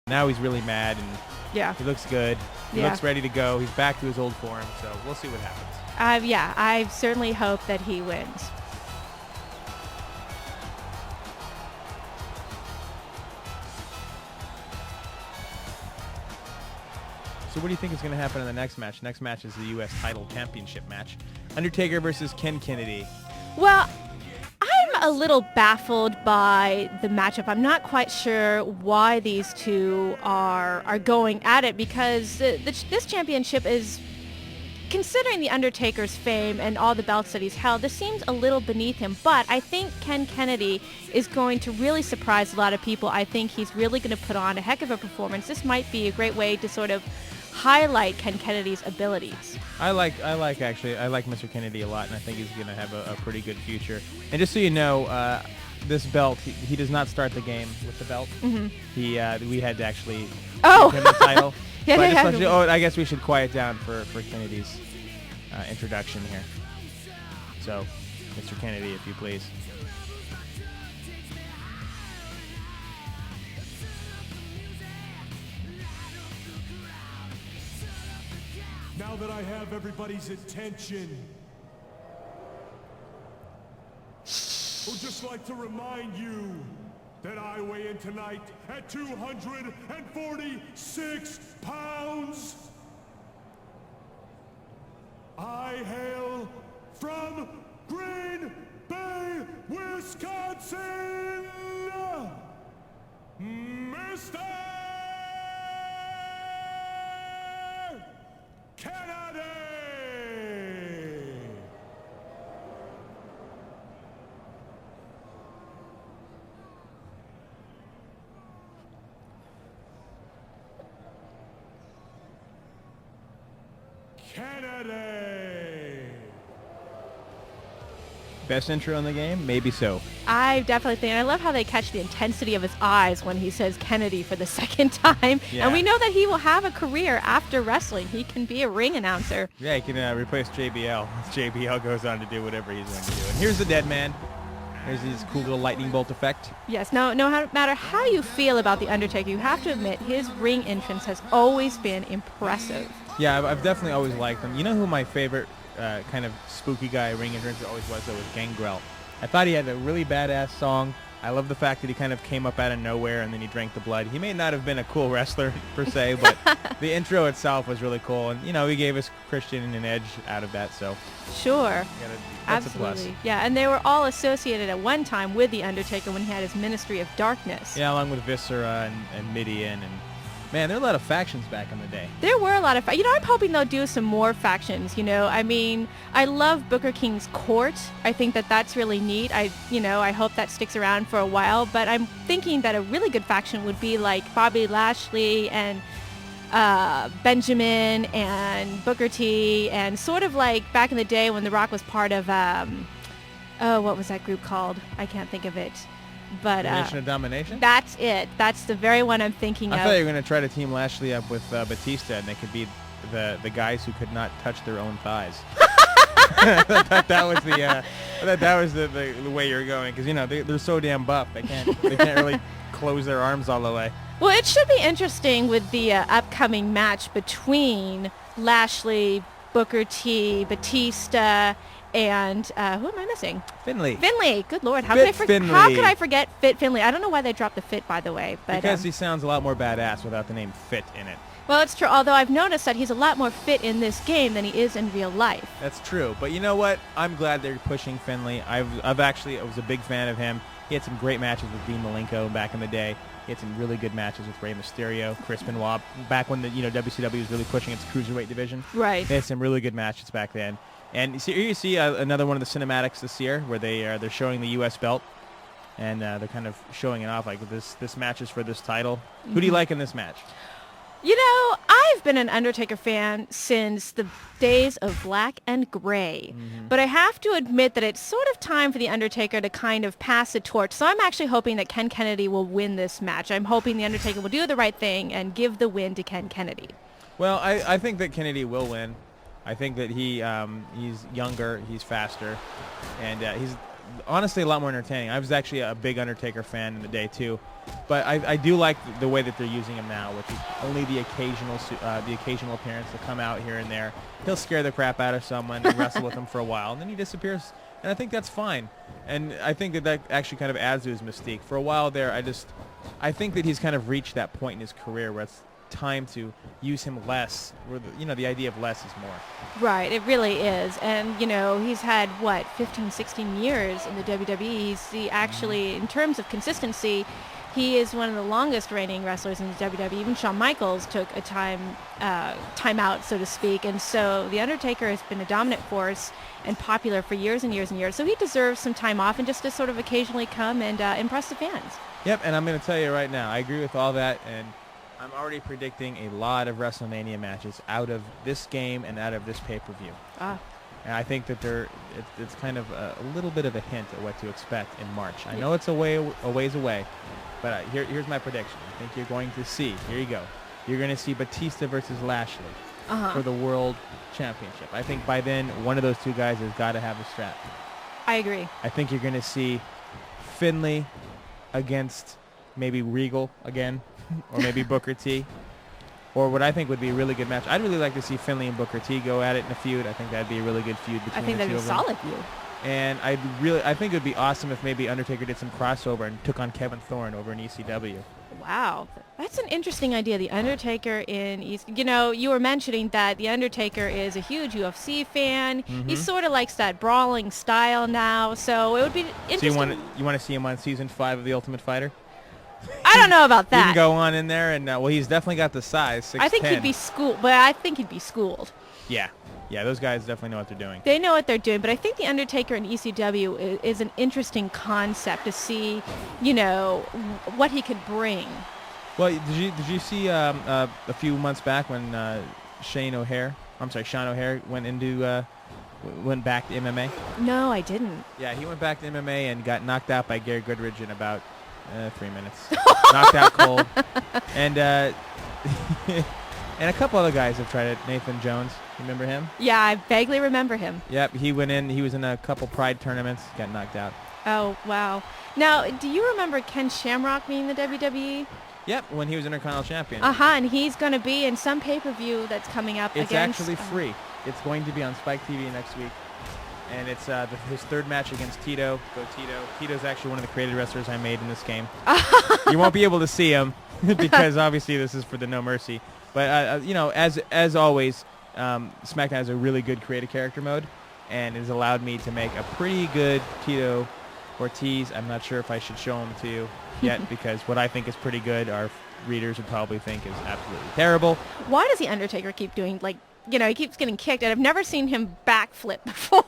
Now he's really mad, and Yeah. he looks good. He Yeah. looks ready to go. He's back to his old form, so we'll see what happens. Yeah, I certainly hope that he wins. So what do you think is going to happen in the next match? Next match is the U.S. title championship match. Undertaker versus Ken Kennedy. Well, I'm a little baffled by the matchup. I'm not quite sure why these two are going at it, because this championship is, considering the Undertaker's fame and all the belts that he's held, this seems a little beneath him. But I think Ken Kennedy is going to really surprise a lot of people. I think he's really going to put on a heck of a performance. This might be a great way to sort of highlight Ken Kennedy's abilities. I like Mr. Kennedy a lot, and I think he's going to have a pretty good future. And just so you know, this belt, he does not start the game with the belt. Mm-hmm. We had to actually give him the title. I guess we should quiet down for Kennedy's introduction here. So, Mr. Kennedy, if you please. Now that I have everybody's attention, I would just like to remind you that I weigh in tonight at 246 pounds. I hail from Green Bay, Wisconsin, Mr. Kennedy! Kennedy! Best intro in the game? Maybe so. I definitely think, and I love how they catch the intensity of his eyes when he says Kennedy for the second time. Yeah. And we know that he will have a career after wrestling. He can be a ring announcer. Yeah, he can replace JBL. JBL goes on to do whatever he's going to do. And here's the dead man. Here's his cool little lightning bolt effect. Yes, no matter how you feel about The Undertaker, you have to admit his ring entrance has always been impressive. Yeah, I've definitely always liked him. You know who my favorite kind of spooky guy ring entrance always was? That was Gangrel. I thought he had a really badass song. I love the fact that he kind of came up out of nowhere and then he drank the blood. He may not have been a cool wrestler per se, but the intro itself was really cool. And, you know, he gave us Christian and Edge out of that, so. Sure. That's Absolutely. a plus. Yeah, and they were all associated at one time with The Undertaker when he had his Ministry of Darkness. Yeah, along with Viscera and Midian. And, man, there were a lot of factions back in the day. There were a lot of, I'm hoping they'll do some more factions, I mean, I love Booker King's court. I think that that's really neat. I hope that sticks around for a while, but I'm thinking that a really good faction would be like Bobby Lashley and Benjamin and Booker T, and sort of like back in the day when The Rock was part of, what was that group called? I can't think of it. But Nation of Domination? That's it. That's the very one I'm thinking of. I thought you were going to try to team Lashley up with Batista, and they could be the guys who could not touch their own thighs. that was the way you're going, because they're so damn buff they can't really close their arms all the way. Well, it should be interesting with the upcoming match between Lashley, Booker T, Batista, and who am I missing? Finley. Good Lord, how Fit could I forget Fit Finley? I don't know why they dropped the Fit, by the way, but because he sounds a lot more badass without the name Fit in it. Well, it's true. Although I've noticed that he's a lot more fit in this game than he is in real life. That's true. But you know what? I'm glad they're pushing Finley. I was a big fan of him. He had some great matches with Dean Malenko back in the day. He had some really good matches with Rey Mysterio, Chris Benoit, back when the WCW was really pushing its cruiserweight division. Right. They had some really good matches back then. And here you see another one of the cinematics this year where they're showing the U.S. belt, and they're kind of showing it off like this match is for this title. Mm-hmm. Who do you like in this match? I've been an Undertaker fan since the days of Black and Gray. Mm-hmm. But I have to admit that it's sort of time for the Undertaker to kind of pass the torch. So I'm actually hoping that Ken Kennedy will win this match. I'm hoping the Undertaker will do the right thing and give the win to Ken Kennedy. Well, I think that Kennedy will win. I think that he's younger, he's faster, and he's honestly a lot more entertaining. I was actually a big Undertaker fan in the day, too. But I do like the way that they're using him now, which is only the occasional appearance to come out here and there. He'll scare the crap out of someone and wrestle with them for a while, and then he disappears. And I think that's fine. And I think that actually kind of adds to his mystique. For a while there, I think that he's kind of reached that point in his career where it's time to use him less, where the idea of less is more. Right, it really is. And, he's had, 15, 16 years in the WWE. He actually, in terms of consistency, he is one of the longest reigning wrestlers in the WWE. Even Shawn Michaels took a time out, so to speak. And so The Undertaker has been a dominant force and popular for years and years and years. So he deserves some time off and just to sort of occasionally come and impress the fans. Yep, and I'm going to tell you right now, I agree with all that, and I'm already predicting a lot of WrestleMania matches out of this game and out of this pay-per-view. And I think that it's kind of a little bit of a hint at what to expect in March. I know it's a ways away, but here's my prediction. I think you're going to see, here you go, you're going to see Batista versus Lashley for the World Championship. I think by then, one of those two guys has got to have a strap. I agree. I think you're going to see Finlay against maybe Regal again, or maybe Booker T. Or what I think would be a really good match. I'd really like to see Finlay and Booker T go at it in a feud. I think that'd be a really good feud between the two of them. I think that'd be a solid feud. And I think it would be awesome if maybe Undertaker did some crossover and took on Kevin Thorne over in ECW. Wow, that's an interesting idea. The Undertaker in you were mentioning that the Undertaker is a huge UFC fan. He sort of likes that brawling style now, so it would be interesting. So you want to see him on season 5 of The Ultimate Fighter? I don't know about that. You can go on in there, and he's definitely got the size. 6'10". I think he'd be schooled, but I think he'd be schooled. Yeah, those guys definitely know what they're doing. They know what they're doing, but I think the Undertaker in ECW is an interesting concept to see, what he could bring. Well, did you see a few months back when Sean O'Hare went back to MMA? No, I didn't. Yeah, he went back to MMA and got knocked out by Gary Goodridge in about 3 minutes. Knocked out cold. And and a couple other guys have tried it. Nathan Jones, remember him? Yeah, I vaguely remember him. Yep, he went in. He was in a couple Pride tournaments, got knocked out. Oh, wow. Now, do you remember Ken Shamrock being the WWE? Yep, when he was Intercontinental Champion. And he's going to be in some pay-per-view that's coming up. It's actually free. It's going to be on Spike TV next week. And it's his third match against Tito. Go Tito. Tito's actually one of the created wrestlers I made in this game. You won't be able to see him because obviously this is for the No Mercy. But as always, SmackDown has a really good creative character mode, and has allowed me to make a pretty good Tito Ortiz. I'm not sure if I should show him to you yet because what I think is pretty good, our readers would probably think is absolutely terrible. Why does the Undertaker keep doing he keeps getting kicked, and I've never seen him backflip before.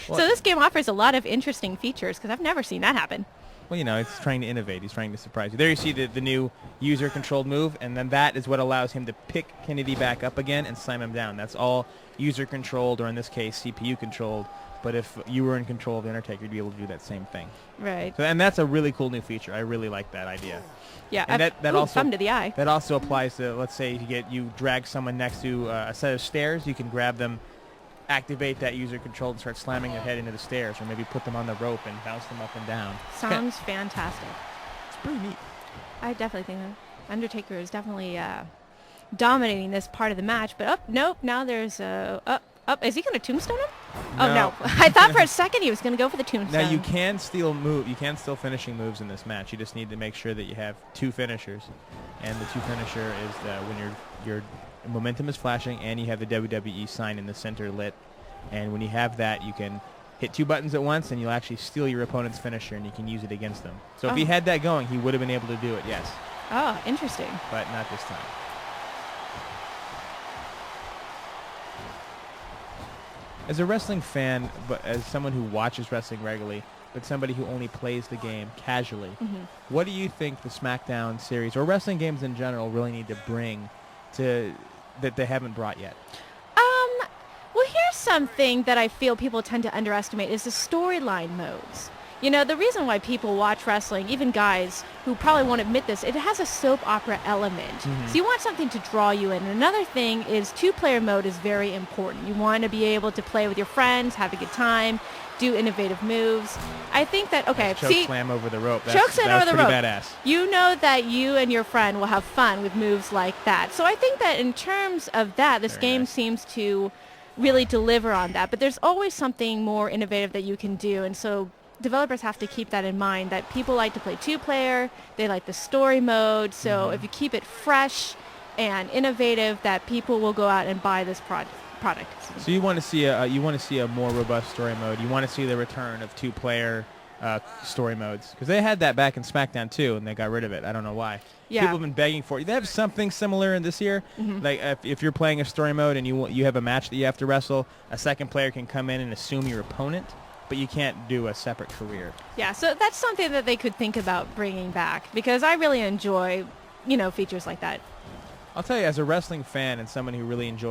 So this game offers a lot of interesting features because I've never seen that happen. Well, it's trying to innovate. He's trying to surprise you. There you see the new user-controlled move, and then that is what allows him to pick Kennedy back up again and slam him down. That's all user-controlled, or in this case, CPU-controlled. But if you were in control of the Undertaker, you'd be able to do that same thing. Right. So, and that's a really cool new feature. I really like that idea. Yeah, and that also thumb to the eye. That also applies to, let's say you drag someone next to a set of stairs. You can grab them, activate that user control, and start slamming their head into the stairs, or maybe put them on the rope and bounce them up and down. Sounds fantastic. It's pretty neat. I definitely think that Undertaker is definitely dominating this part of the match. But nope. Now there's is he going to tombstone him? No. Oh no! I thought for a second he was going to go for the tombstone. Now you can still finishing moves in this match. You just need to make sure that you have two finishers, and the two finisher is when your momentum is flashing and you have the WWE sign in the center lit. And when you have that, you can hit two buttons at once, and you'll actually steal your opponent's finisher, and you can use it against them. So if he had that going, he would have been able to do it. Yes. Oh, interesting. But not this time. As a wrestling fan, but as someone who watches wrestling regularly, but somebody who only plays the game casually, what do you think the SmackDown series or wrestling games in general really need to bring to that they haven't brought yet? Well, here's something that I feel people tend to underestimate is the storyline modes. You know, the reason why people watch wrestling, even guys who probably won't admit this, it has a soap opera element. So you want something to draw you in. Another thing is two-player mode is very important. You want to be able to play with your friends, have a good time, do innovative moves. I think that, okay, Choke slam over the rope. Choke slam over the rope. Pretty badass. You know that you and your friend will have fun with moves like that. So I think that in terms of that, this game seems to really deliver on that. But there's always something more innovative that you can do. And so developers have to keep that in mind, that people like to play two-player, they like the story mode. So if you keep it fresh and innovative, that people will go out and buy this product. So you want to see a more robust story mode. You want to see the return of two-player story modes, because they had that back in Smackdown too, and they got rid of it. I don't know why. Yeah. People have been begging for it. They have something similar in this year. Like if you're playing a story mode and you have a match that you have to wrestle, a second player can come in and assume your opponent, but you can't do a separate career. Yeah, so that's something that they could think about bringing back, because I really enjoy, features like that. I'll tell you, as a wrestling fan and someone who really enjoys